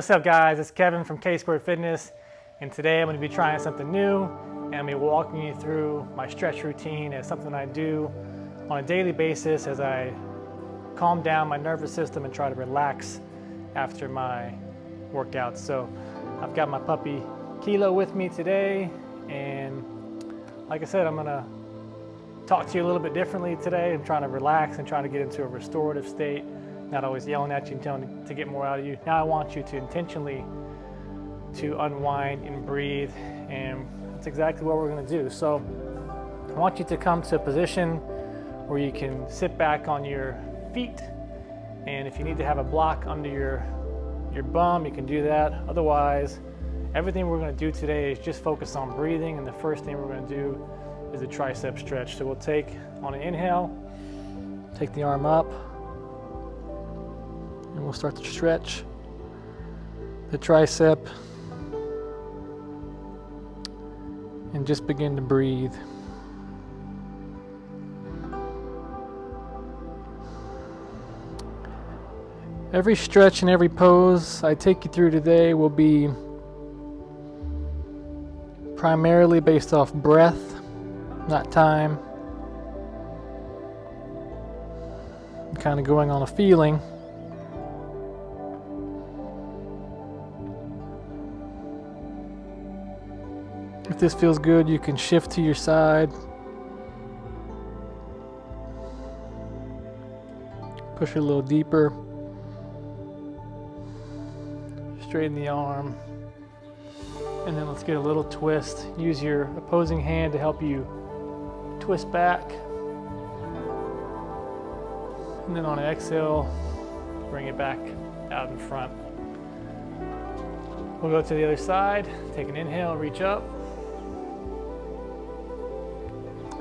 What's up guys, it's Kevin from K-Squared Fitness, and today I'm going to be trying something new and I'm going to be walking you through my stretch routine as something I do on a daily basis as I calm down my nervous system and try to relax after my workouts. So I've got my puppy Kilo with me today, and like I said, I'm going to talk to you a little bit differently today. I'm trying to relax and trying to get into a restorative state, not always yelling at you and telling you to get more out of you. Now I want you to intentionally to unwind and breathe, and that's exactly what we're going to do. So I want you to come to a position where you can sit back on your feet, and if you need to have a block under your bum, you can do that. Otherwise, everything we're going to do today is just focus on breathing, and the first thing we're going to do is a tricep stretch. So we'll take on an inhale, take the arm up, and we'll start to stretch the tricep and just begin to breathe. Every stretch and every pose I take you through today will be primarily based off breath, not time. I'm kind of going on a feeling. If this feels good, you can shift to your side. Push it a little deeper. Straighten the arm. And then let's get a little twist. Use your opposing hand to help you twist back. And then on an exhale, bring it back out in front. We'll go to the other side. Take an inhale, reach up.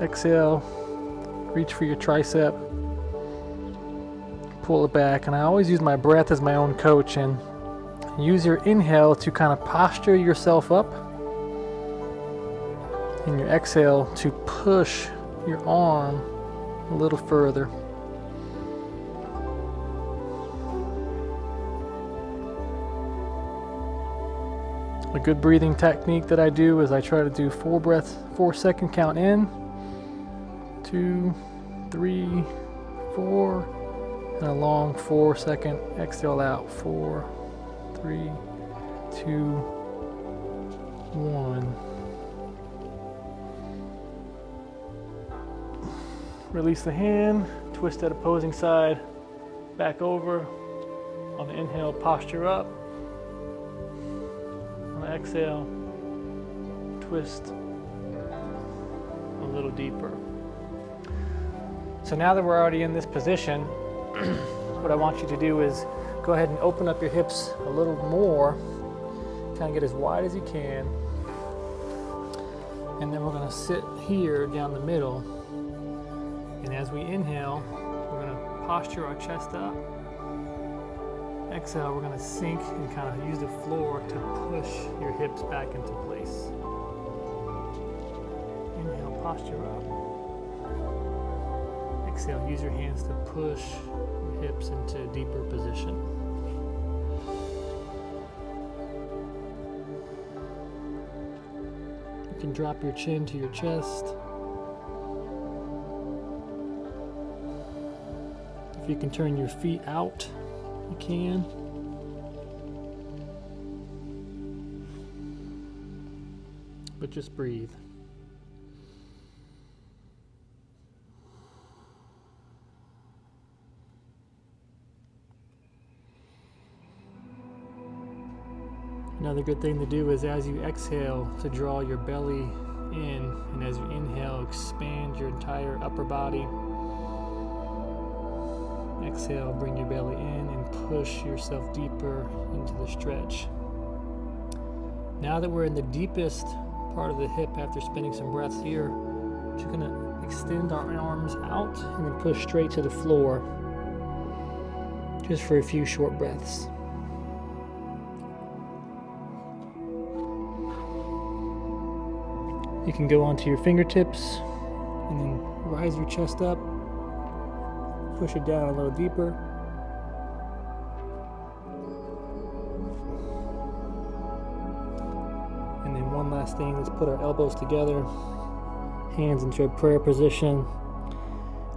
Exhale, reach for your tricep, pull it back, and I always use my breath as my own coach, and use your inhale to kind of posture yourself up, and your exhale to push your arm a little further. A good breathing technique that I do is I try to do 4 breaths, 4-second count in, 2, 3, 4, and a long 4-second exhale out. 4, 3, 2, 1. Release the hand, twist that opposing side back over. On the inhale, posture up. On the exhale, twist a little deeper. So now that we're already in this position, what I want you to do is go ahead and open up your hips a little more, kind of get as wide as you can, and then we're going to sit here down the middle, and as we inhale, we're going to posture our chest up. Exhale, we're going to sink and kind of use the floor to push your hips back into place. Inhale, posture up. Exhale, use your hands to push your hips into a deeper position. You can drop your chin to your chest. If you can turn your feet out, you can. But just breathe. Another good thing to do is as you exhale to draw your belly in, and as you inhale, expand your entire upper body. Exhale, bring your belly in and push yourself deeper into the stretch. Now that we're in the deepest part of the hip after spending some breaths here, we're just going to extend our arms out and then push straight to the floor, just for a few short breaths. You can go onto your fingertips and then rise your chest up, push it down a little deeper, And then one last thing, let's put our elbows together, hands into a prayer position.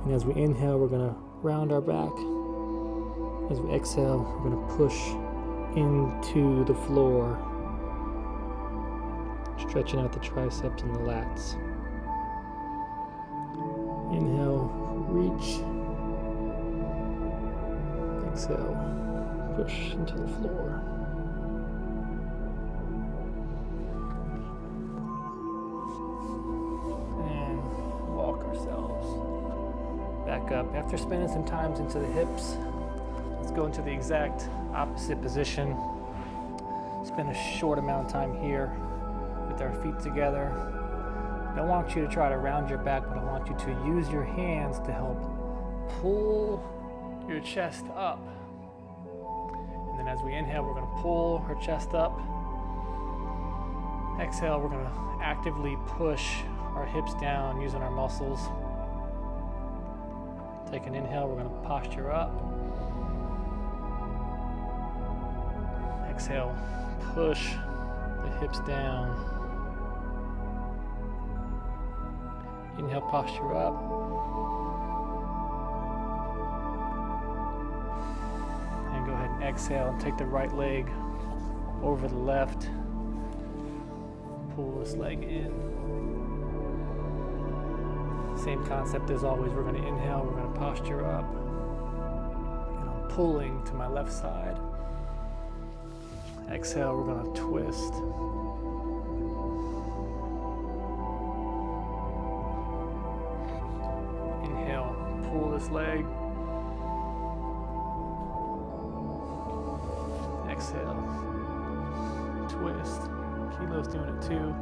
And as we inhale, we're gonna round our back. As we exhale, we're gonna push into the floor, stretching out the triceps and the lats. Inhale, reach. Exhale, push into the floor. And walk ourselves back up. After spending some time into the hips, let's go into the exact opposite position. Spend a short amount of time here with our feet together. I don't want you to try to round your back, but I want you to use your hands to help pull your chest up. And then as we inhale, we're going to pull our chest up. Exhale, we're going to actively push our hips down using our muscles. Take an inhale, we're going to posture up. Exhale, push the hips down. Inhale, posture up. And go ahead and exhale and take the right leg over the left. Pull this leg in. Same concept as always. We're going to inhale, we're going to posture up. And I'm pulling to my left side. Exhale, we're going to twist. Inhale, pull this leg. Exhale, twist. Kilo's doing it too.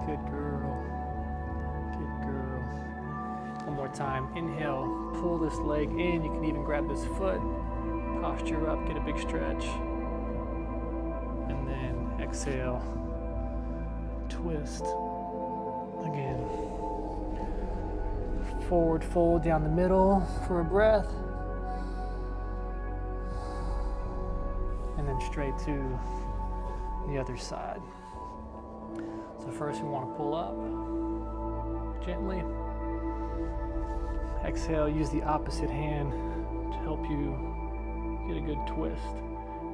Good girl. Good girl. One more time. Inhale, pull this leg in. You can even grab this foot. Posture up, get a big stretch. And then exhale, twist. Again. Forward fold down the middle for a breath. And then straight to the other side. So first we want to pull up gently. Exhale, use the opposite hand to help you get a good twist.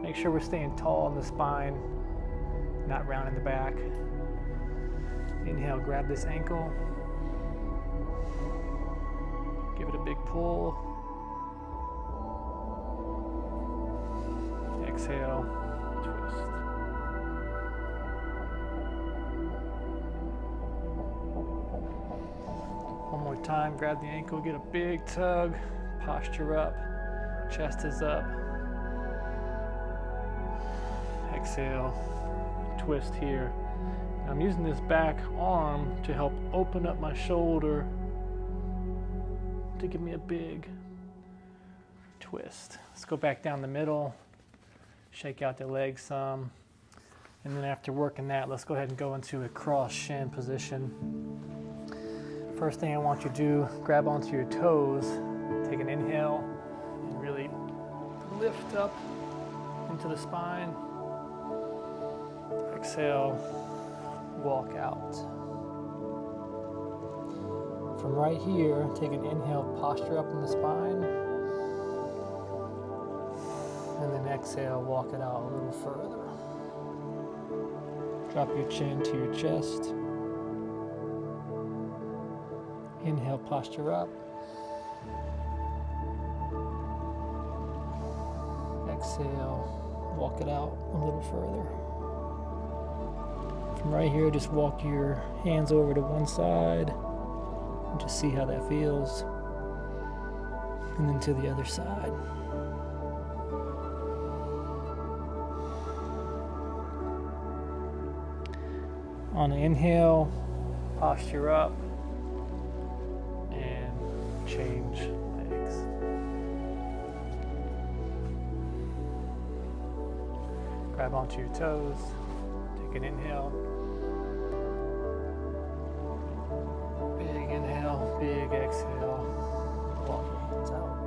Make sure we're staying tall in the spine, not round in the back. Inhale, grab this ankle. Give it a big pull. Exhale, twist. One more time, grab the ankle, get a big tug, posture up, chest is up. Exhale, twist here. I'm using this back arm to help open up my shoulder to give me a big twist. Let's go back down the middle, shake out the legs some, and then after working that, let's go ahead and go into a cross shin position. First thing I want you to do, grab onto your toes, take an inhale, and really lift up into the spine. Exhale, walk out. From right here, take an inhale, posture up in the spine. And then exhale, walk it out a little further. Drop your chin to your chest. Inhale, posture up. Exhale, walk it out a little further. From right here, just walk your hands over to one side and just see how that feels. And then to the other side. On an inhale, posture up and change legs. Grab onto your toes, take an inhale. Big inhale, big exhale. Walk your hands out.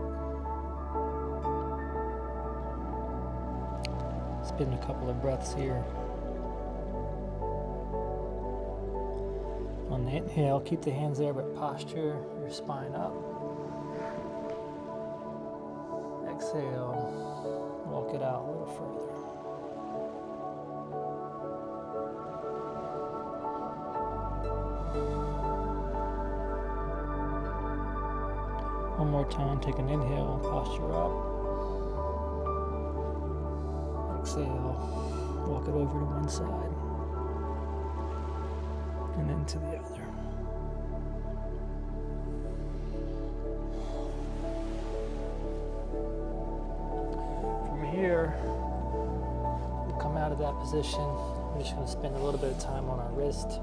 Spin a couple of breaths here. On the inhale, keep the hands there, but posture your spine up. Exhale, walk it out a little further. One more time, take an inhale, posture up. Exhale, walk it over to one side. And then to the other. From here, we'll come out of that position. We're just going to spend a little bit of time on our wrist.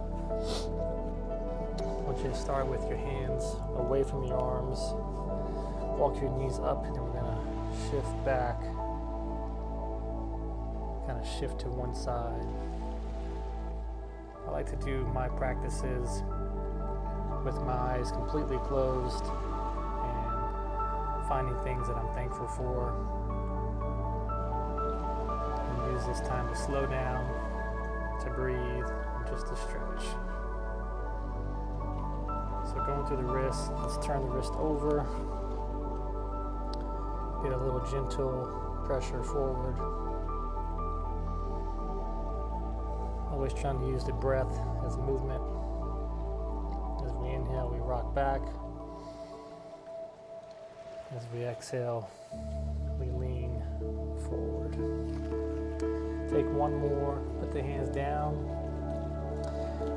I want you to start with your hands away from your arms. Walk your knees up, and then we're going to shift back. Kind of shift to one side. I like to do my practices with my eyes completely closed and finding things that I'm thankful for. And use this time to slow down, to breathe, and just to stretch. So going through the wrist, let's turn the wrist over. Get a little gentle pressure forward. Always trying to use the breath as movement. As we inhale, we rock back. As we exhale, we lean forward. Take one more, put the hands down,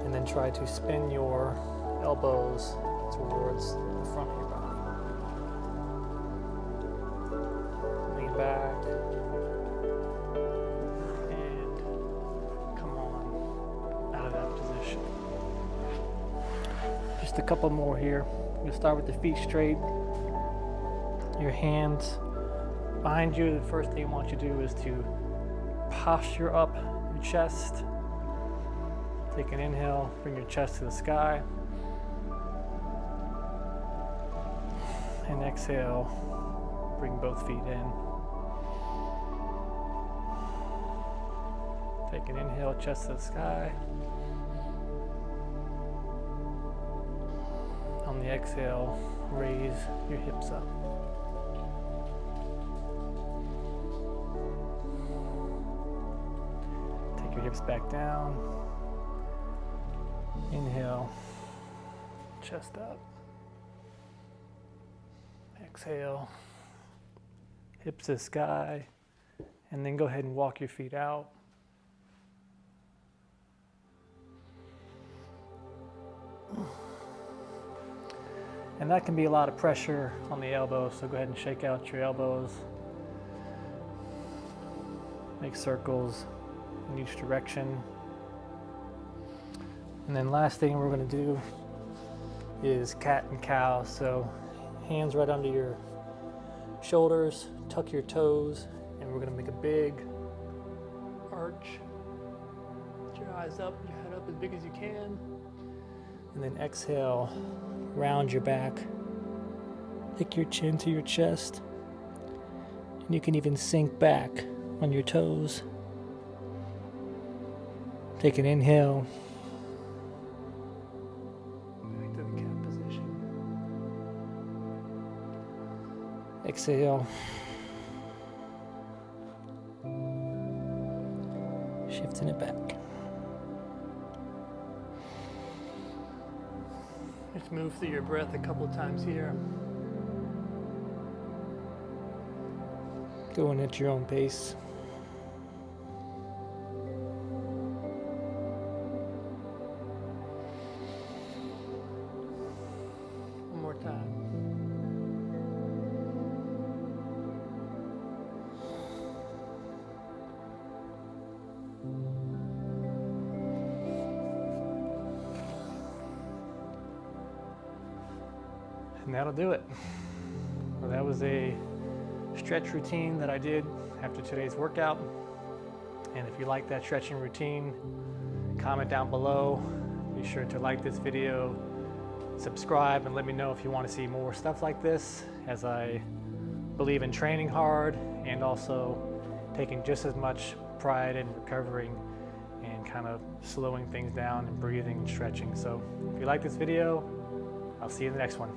and then try to spin your elbows towards the front of your body. Lean back. Just a couple more here. We'll start with the feet straight. Your hands behind you. The first thing I want you to do is to posture up your chest. Take an inhale, bring your chest to the sky. And exhale, bring both feet in. Take an inhale, chest to the sky. On the exhale, raise your hips up. Take your hips back down. Inhale, chest up. Exhale, hips to the sky. And then go ahead and walk your feet out. And that can be a lot of pressure on the elbows, so go ahead and shake out your elbows. Make circles in each direction. And then last thing we're going to do is cat and cow. So hands right under your shoulders, tuck your toes, and we're going to make a big arch. Put your eyes up, your head up as big as you can. And then exhale. Round your back, take your chin to your chest, and you can even sink back on your toes. Take an inhale, back to the cat position. Exhale, shifting it back. Just move through your breath a couple times here. Going at your own pace. One more time. And that'll do it. Well, that was a stretch routine that I did after today's workout. And if you like that stretching routine, comment down below. Be sure to like this video, subscribe, and let me know if you want to see more stuff like this, as I believe in training hard and also taking just as much pride in recovering and kind of slowing things down and breathing and stretching. So if you like this video, I'll see you in the next one.